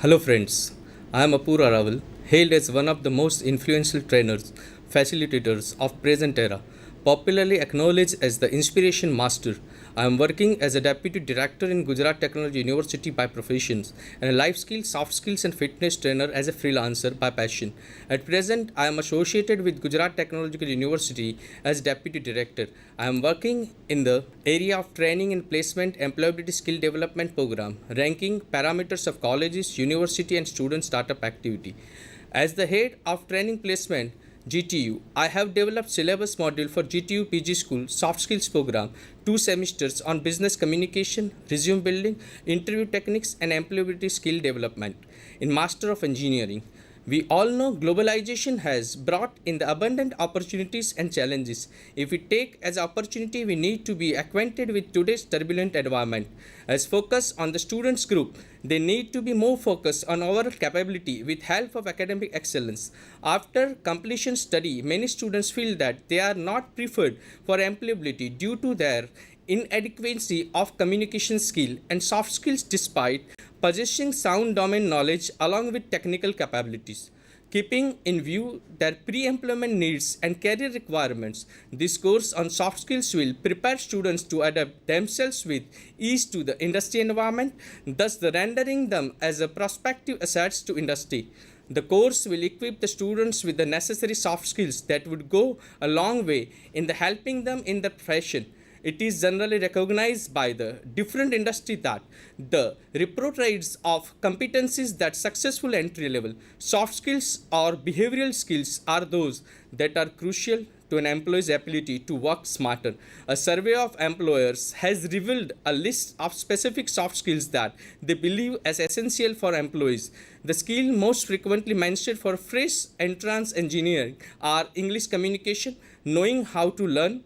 Hello friends, I am Apur Araval, hailed as one of the most influential trainers, facilitators of present era, popularly acknowledged as the inspiration master. I am working as a deputy director in Gujarat Technology University by profession and a life skills, soft skills and fitness trainer as a freelancer by passion. At present, I am associated with Gujarat Technological University as deputy director. I am working in the area of training and placement employability skill development program, ranking parameters of colleges, university and student startup activity. As the head of training placement GTU, I have developed syllabus module for GTU PG School Soft Skills program, 2 semesters on business communication, resume building, interview techniques and employability skill development in Master of Engineering. We all know globalization has brought in the abundant opportunities and challenges. If we take as opportunity, we need to be acquainted with today's turbulent environment. As focus on the students group, they need to be more focused on overall capability with help of academic excellence. After completion study, many students feel that they are not preferred for employability due to their inadequacy of communication skill and soft skills despite possessing sound domain knowledge along with technical capabilities. Keeping in view their pre-employment needs and career requirements, this course on soft skills will prepare students to adapt themselves with ease to the industry environment, thus rendering them as a prospective assets to industry. The course will equip the students with the necessary soft skills that would go a long way in the helping them in their profession. It is generally recognized by the different industry that the repertoires of competencies that successful entry level soft skills or behavioral skills are those that are crucial to an employee's ability to work smarter. A survey of employers has revealed a list of specific soft skills that they believe as essential for employees. The skill most frequently mentioned for fresh entrance engineering are English communication, knowing how to learn,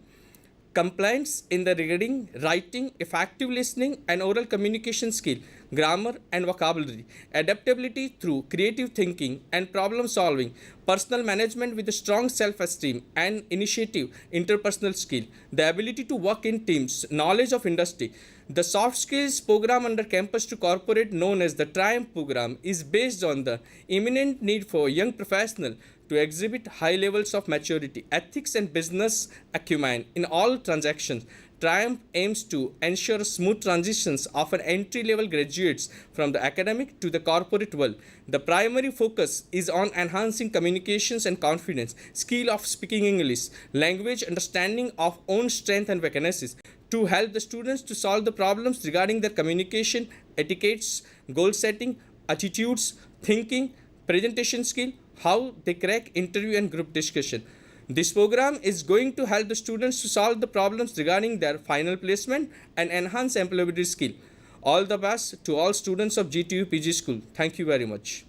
compliance in the reading, writing, effective listening and oral communication skill, grammar and vocabulary, adaptability through creative thinking and problem solving, personal management with a strong self-esteem and initiative, interpersonal skill, the ability to work in teams, knowledge of industry. The soft skills program under campus to corporate known as the Triumph program is based on the imminent need for young professionals to exhibit high levels of maturity, ethics and business acumen in all transactions. Triumph aims to ensure smooth transitions of an entry-level graduates from the academic to the corporate world. The primary focus is on enhancing communications and confidence, skill of speaking English, language understanding of own strength and weaknesses, to help the students to solve the problems regarding their communication, etiquettes, goal setting, attitudes, thinking, presentation skill, how they crack interview and group discussion. This program is going to help the students to solve the problems regarding their final placement and enhance employability skill. All the best to all students of GTU PG School. Thank you very much.